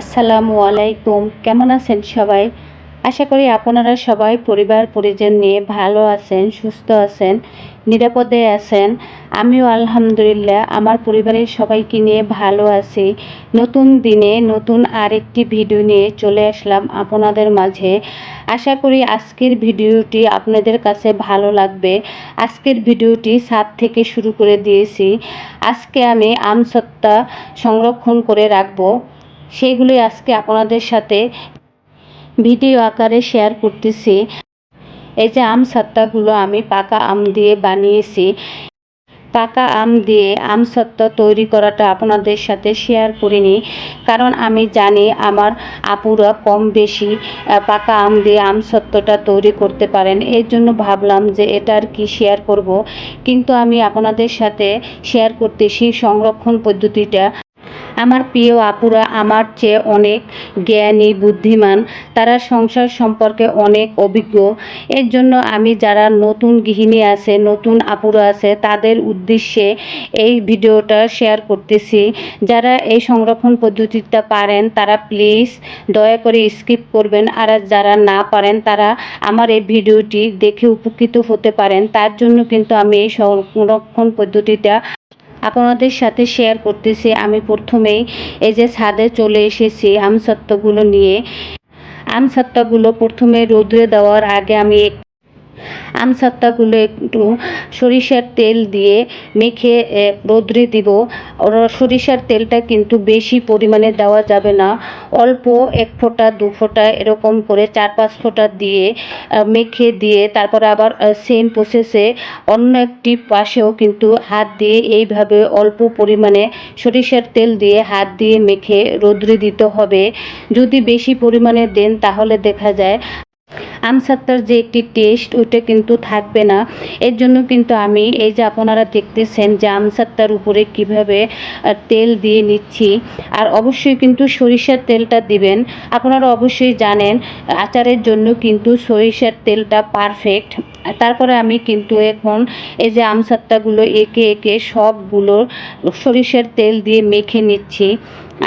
আসসালামু আলাইকুম। কেমন আছেন সবাই? আশা করি আপনারা সবাই পরিবার পরিজন নিয়ে ভালো আছেন, সুস্থ আছেন, নিরাপদে আছেন। আমিও আলহামদুলিল্লাহ আমার পরিবারের সবাইকে নিয়ে ভালো আছি। নতুন দিনে নতুন আরেকটি ভিডিও নিয়ে চলে আসলাম আপনাদের মাঝে। আশা করি আজকের ভিডিওটি আপনাদের কাছে ভালো লাগবে। আজকের ভিডিওটি ছাদ থেকে শুরু করে দিয়েছি। আজকে আমি আমসত্ত্বা সংরক্ষণ করে রাখবো। সেইগুলি আজকে আপনাদের সাথে ভিডিও আকারে শেয়ার করতেছি। এই যে আম সত্ত্বাগুলো আমি পাকা আম দিয়ে বানিয়েছি। পাকা আম দিয়ে আম সত্ত্বা তৈরি করাটা আপনাদের সাথে শেয়ার করিনি, কারণ আমি জানি আমার আপুরা কম বেশি পাকা আম দিয়ে আম সত্ত্বাটা তৈরি করতে পারেন। এর জন্য ভাবলাম যে এটা আর কি শেয়ার করব, কিন্তু আমি আপনাদের সাথে শেয়ার করতেছি সংরক্ষণ পদ্ধতিটা। আমার প্রিয় আপুরা আমার চেয়ে অনেক জ্ঞানী, বুদ্ধিমান, তারা সংসার সম্পর্কে অনেক অভিজ্ঞ। এর জন্য আমি যারা নতুন গৃহিণী আছে, নতুন আপুরা আছে, তাদের উদ্দেশ্যে এই ভিডিওটা শেয়ার করতেছি। যারা এই সংরক্ষণ পদ্ধতিটা পারেন তারা প্লিজ দয়া করে স্কিপ করবেন, আর যারা না পারেন তারা আমার এই ভিডিওটি দেখে উপকৃত হতে পারেন। তার জন্য কিন্তু আমি এই সংরক্ষণ পদ্ধতিটা আপনাদের সাথে শেয়ার করতেছি। আমি প্রথমেই এই যে ছাদে চলে এসেছি আমসত্ত্বগুলো নিয়ে। আমসত্ত্বগুলো প্রথমে রোদে দেওয়ার আগে আমি আমসত্ত্বগুলো একটু সরিষার তেল দিয়ে মেখে রোদ্রে দিব। সরিষার তেলটা কিন্তু বেশি পরিমাণে দেওয়া যাবে না, অল্প 1 ফোঁটা 2 ফোঁটা এরকম করে 4-5 ফোঁটা দিয়ে মেখে দিয়ে তারপরে আবার সেম প্রসেসে অন্য একটি পাশেও কিন্তু হাত দিয়ে এইভাবে অল্প পরিমাণে সরিষার তেল দিয়ে হাত দিয়ে মেখে রোদ্রে দিতে হবে। যদি বেশি পরিমাণে দেন তাহলে দেখা যায় আমসত্ত্বার যে একটি টেস্ট ওইটা কিন্তু থাকবে না। এর জন্য কিন্তু আমি এই যে আপনারা দেখতেছেন যে আমসত্ত্বার উপরে কিভাবে তেল দিয়ে নিচ্ছি। আর অবশ্যই কিন্তু সরিষার তেলটা দিবেন। আপনারা অবশ্যই জানেন আচারের জন্য কিন্তু সরিষার তেলটা পারফেক্ট। তারপরে আমি কিন্তু এখন এই যে আমসত্ত্বাগুলো একে একে সবগুলো সরিষার তেল দিয়ে মেখে নিচ্ছি।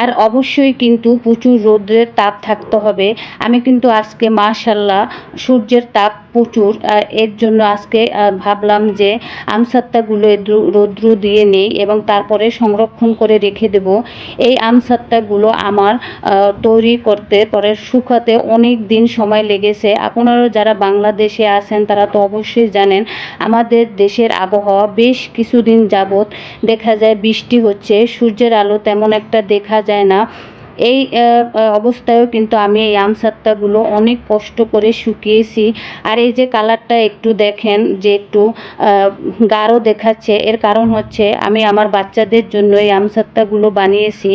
আর অবশ্যই কিন্তু প্রচুর রৌদ্রের তাপ থাকতে হবে। আমি কিন্তু আজকে মাশাআল্লাহ সূর্যের তাপ প্রচুর, এর জন্য আজকে ভাবলাম যে আমসত্ত্বাগুলো রৌদ্র দিয়ে নেই এবং তারপরে সংরক্ষণ করে রেখে দেব। এই আমসত্ত্বাগুলো আমার তৈরি করতে পরে শুকাতে অনেক দিন সময় লেগেছে। আপনারা যারা বাংলাদেশে আছেন তারা তো অবশ্যই জানেন আমাদের দেশের আবহাওয়া বেশ কিছুদিন যাবৎ দেখা যায় বৃষ্টি হচ্ছে, সূর্যের আলো তেমন একটা দেখা যায় না। এই অবস্থায়ও কিন্তু আমি এই আমসত্ত্বাগুলো অনেক কষ্ট করে শুকিয়েছি। আর এই যে কালারটা একটু দেখেন যে একটু গাঢ় দেখাচ্ছে, এর কারণ হচ্ছে আমি আমার বাচ্চাদের জন্য এই আমসত্ত্বাগুলো বানিয়েছি।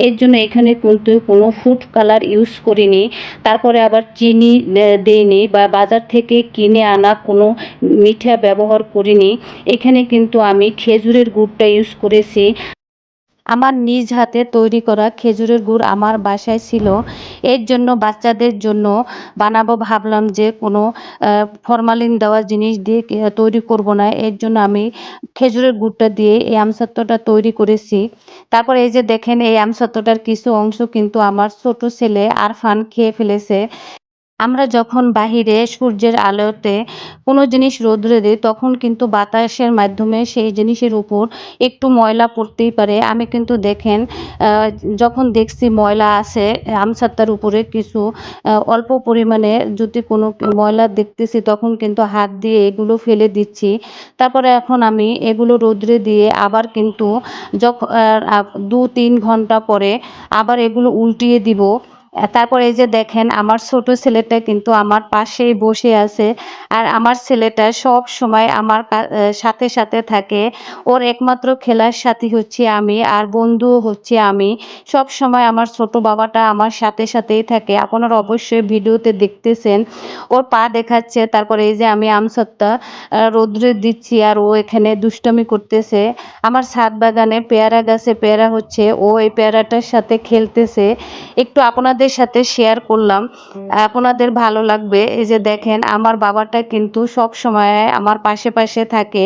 এর জন্য এখানে কিন্তু কোনো ফুড কালার ইউজ করিনি, তারপরে আবার চিনি দেইনি বা বাজার থেকে কিনে আনা কোনো মিঠা ব্যবহার করিনি। এখানে কিন্তু আমি খেজুরের গুড়টা ইউজ করেছি। আমার নিজ হাতে তৈরি করা খেজুরের গুড় আমার বাসায় ছিল। এর জন্য বাচ্চাদের জন্য বানাবো ভাবলাম যে কোনো ফরমালিন দেওয়া জিনিস দিয়ে তৈরি করব না। এর জন্য আমি খেজুরের গুড়টা দিয়ে এই আমসত্ত্বটা তৈরি করেছি। তারপর এই যে দেখেন এই আমসত্ত্বটার কিছু অংশ কিন্তু আমার ছোট ছেলে আরফান খেয়ে ফেলেছে। আমরা যখন বাহিরে সূর্যের আলোতে কোনো জিনিস রোদ্রে দিই তখন কিন্তু বাতাসের মাধ্যমে সেই জিনিসের উপর একটু ময়লা পড়তেই পারে। আমি কিন্তু দেখেন যখন দেখছি ময়লা আছে আমসত্ত্বার উপরে কিছু অল্প পরিমাণে যদি কোনো ময়লা দেখতেছি তখন কিন্তু হাত দিয়ে এগুলো ফেলে দিচ্ছি। তারপরে এখন আমি এগুলো রোদ্রে দিয়ে আবার কিন্তু যখন 2-3 ঘন্টা পরে আবার এগুলো উল্টিয়ে দিব। তারপর এই যে দেখেন আমার ছোট ছেলেটা কিন্তু আমার পাশেই বসে আছে। আর আমার ছেলেটা সবসময় আমার সাথে সাথে থাকে। ওর একমাত্র খেলার সাথী হচ্ছি আমি, আর বন্ধুও হচ্ছি আমি। সবসময় আমার ছোট বাবাটা আমার সাথে সাথেই থাকে। আপনারা অবশ্যই ভিডিওতে দেখতেছেন ওর পা দেখাচ্ছে। তারপরে এই যে আমি আমসত্ত্বা রৌদ্রে দিচ্ছি আর ও এখানে দুষ্টামি করতেছে। আমার ছাদ বাগানে পেয়ারা গাছে পেয়ারা হচ্ছে, ও এই পেয়ারাটার সাথে খেলতেছে। একটু আপনাদের সাথে শেয়ার করলাম, আপনাদের ভালো লাগবে। এই যে দেখেন আমার বাবাটা কিন্তু সব সময় আমার পাশে পাশে থাকে।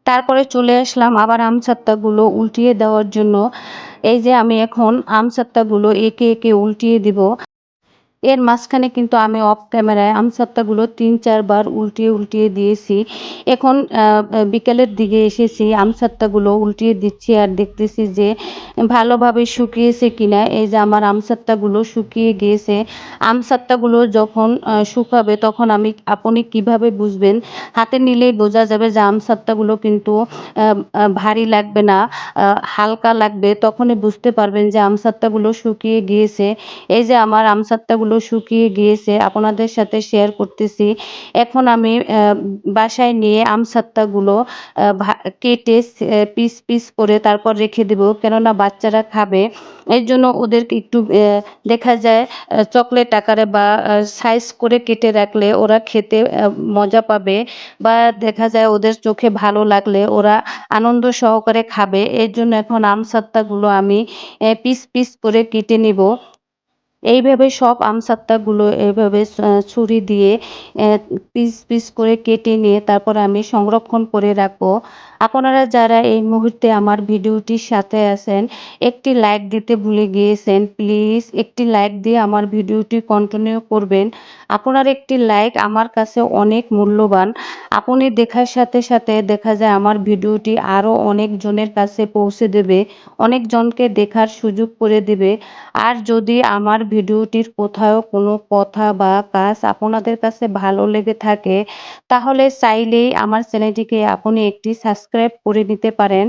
তারপরে চলে আসলাম আবার আমসত্ত্বাগুলো উল্টিয়ে দেওয়ার জন্য। এই যে আমি এখন আমসত্ত্বাগুলো একে একে উল্টিয়ে দিব। এর মাঝখানে কিন্তু আমি অফ ক্যামেরায় আমসত্ত্বাগুলো ৩-৪ বার উল্টিয়ে উল্টিয়ে দিয়েছি। এখন বিকেলের দিকে এসেছি, আমসত্ত্বাগুলো উল্টিয়ে দিচ্ছি আর দেখতেছি যে ভালোভাবে শুকিয়েছে কিনা। এই যে আমার আমসত্ত্বাগুলো শুকিয়ে গিয়েছে। আমসত্ত্বাগুলো যখন শুকাবে তখন আপনি কিভাবে বুঝবেন? হাতে নিলেই বোঝা যাবে যে আমসত্ত্বাগুলো কিন্তু ভারী লাগবে না, হালকা লাগবে। তখনই বুঝতে পারবেন যে আমসত্ত্বাগুলো শুকিয়ে গিয়েছে। এই যে আমার আমসত্ত্বাগুলো শুকিয়ে গিয়েছে, আপনাদের সাথে শেয়ার করতেছি। এখন আমি বাসায় নিয়ে আমসত্ত্বাগুলো কেটে পিস পিস করে তারপর রেখে দেব, কেননা বাচ্চারা খাবে। এর জন্য ওদেরকে একটু দেখা যায় চকলেট আকারে বা সাইজ করে কেটে রাখলে ওরা খেতে মজা পাবে, বা দেখা যায় ওদের চোখে ভালো লাগলে ওরা আনন্দ সহকারে খাবে। এর জন্য এখন আমসত্ত্বাগুলো আমি পিস পিস করে কেটে নিব। এইভাবে সব আমসত্ত্বাগুলো এইভাবে ছুরি দিয়ে পিস পিস করে কেটে নিয়ে তারপর আমি সংরক্ষণ করে রাখবো। আপনারা যারা এই মুহূর্তে আমার ভিডিওটির সাথে আছেন, একটি লাইক দিতে ভুলে গিয়েছেন, প্লিজ একটি লাইক দিয়ে আমার ভিডিওটি কন্টিনিউ করবেন। আপনার একটি লাইক আমার কাছে অনেক মূল্যবান। আপনি দেখার সাথে সাথে দেখা যায় আমার ভিডিওটি আরও অনেকজনের কাছে পৌঁছে দেবে, অনেকজনকে দেখার সুযোগ করে দেবে। আর যদি আমার ভিডিওটির কোথাও কোনো কথা বা কাজ আপনাদের কাছে ভালো লেগে থাকে, তাহলে চাইলেই আমার চ্যানেলটিকে আপনি একটি সাবস্ক্রাইব করে নিতে পারেন।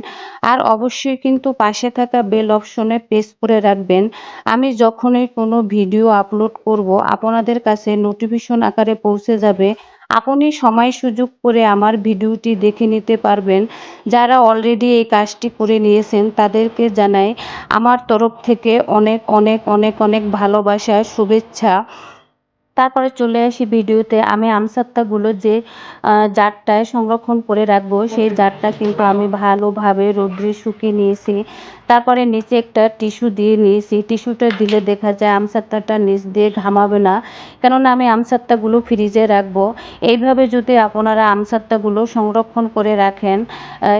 আর অবশ্যই কিন্তু পাশে থাকা বেল অপশনে প্রেস করে রাখবেন। আমি যখনই কোনো ভিডিও আপলোড করব আপনাদের কাছে নোটিফিকেশন আকারে পৌঁছে যাবে। আপনি সময় সুযোগ করে আমার ভিডিওটি দেখে নিতে পারবেন। যারা অলরেডি এই কাজটি করে নিয়েছেন তাদেরকে জানাই আমার তরফ থেকে অনেক অনেক অনেক অনেক ভালোবাসা, শুভেচ্ছা। তারপরে চলে আসি ভিডিওতে। আমি আমসত্ত্বাগুলো যে জারটায় সংরক্ষণ করে রাখবো, সেই জারটা কিন্তু আমি ভালোভাবে রোদ্রে শুকিয়ে নিয়েছি। তারপরে নিচে একটা টিস্যু দিয়ে নিয়েছি। টিস্যুটা দিলে দেখা যায় আমসত্ত্বাটা নিচ দিয়ে ঘামাবে না, কেননা আমি আমসত্ত্বাগুলো ফ্রিজে রাখবো। এইভাবে যদি আপনারা আমসত্ত্বাগুলো সংরক্ষণ করে রাখেন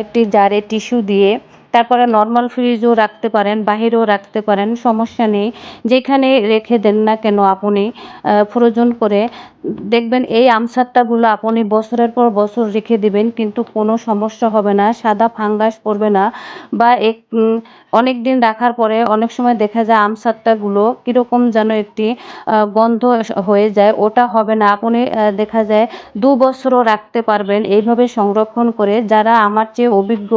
একটি জারে টিস্যু দিয়ে, তারপরে নর্মাল ফ্রিজেও রাখতে পারেন, বাহিরেও রাখতে পারেন, সমস্যা নেই। যেখানে রেখে দেন না কেন আপনি ফ্রোজন করে, দেখবেন এই আমসত্ত্বাগুলো আপনি বছরের পর বছর রেখে দিবেন কিন্তু কোনো সমস্যা হবে না, সাদা ফাঙ্গাস পড়বে না। বা অনেক দিন রাখার পরে অনেক সময় দেখা যায় আমসত্ত্বাগুলো কীরকম যেন একটি গন্ধ হয়ে যায়, ওটা হবে না। আপনি দেখা যায় 2 বছরও রাখতে পারবেন এইভাবে সংরক্ষণ করে। যারা আমার চেয়ে অভিজ্ঞ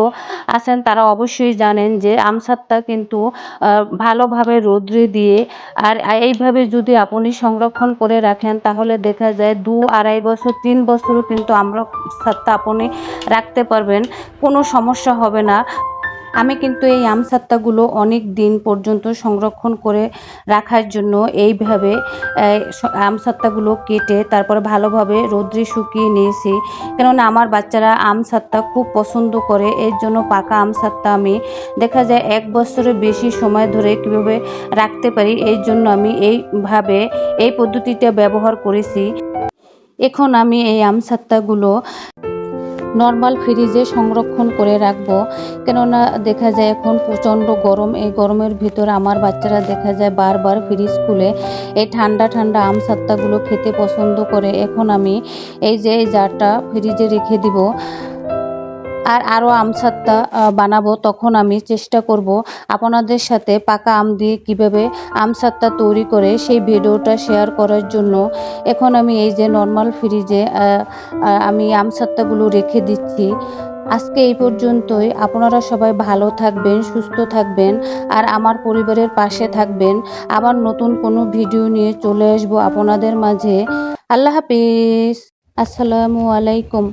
আছেন তারা অবশ্যই জানেন যে আমসত্ত্বা কিন্তু ভালোভাবে রৌদ্রে দিয়ে আর এইভাবে যদি আপনি সংরক্ষণ করে রাখেন তাহলে দেখা যায় 2-2.5 বছর 3 বছরও কিন্তু আমসত্ত্বা আপনি রাখতে পারবেন, কোনো সমস্যা হবে না। আমি কিন্তু এই আমসত্ত্বাগুলো অনেক দিন পর্যন্ত সংরক্ষণ করে রাখার জন্য এইভাবে আমসত্ত্বাগুলো কেটে তারপরে ভালোভাবে রৌদ্রে শুকিয়ে নিয়েছি, কেননা আমার বাচ্চারা আমসত্ত্বা খুব পছন্দ করে। এর জন্য পাকা আমসত্ত্বা আমি দেখা যায় 1 বছরের বেশি সময় ধরে কীভাবে রাখতে পারি, এই জন্য আমি এইভাবে এই পদ্ধতিটা ব্যবহার করেছি। এখন আমি এই আমসত্ত্বাগুলো নর্মাল ফ্রিজে সংরক্ষণ করে রাখবো, কেননা দেখা যায় এখন প্রচণ্ড গরম। এই গরমের ভিতর আমার বাচ্চারা দেখা যায় বারবার ফ্রিজ খুলে এই ঠান্ডা ঠান্ডা আমসত্ত্বাগুলো খেতে পছন্দ করে। এখন আমি এই যে এই জারটা ফ্রিজে রেখে দিব। আর আরও আমসত্ত্বা বানাবো, তখন আমি চেষ্টা করব আপনাদের সাথে পাকা আম দিয়ে কীভাবে আমসত্ত্বা তৈরি করে সেই ভিডিওটা শেয়ার করার জন্য। এখন আমি এই যে নর্মাল ফ্রিজে আমি আমসত্ত্বাগুলো রেখে দিচ্ছি। আজকে এই পর্যন্তই। আপনারা সবাই ভালো থাকবেন, সুস্থ থাকবেন আর আমার পরিবারের পাশে থাকবেন। আবার নতুন কোনো ভিডিও নিয়ে চলে আসবো আপনাদের মাঝে। আল্লাহ হাফিজ, আসসালামু আলাইকুম।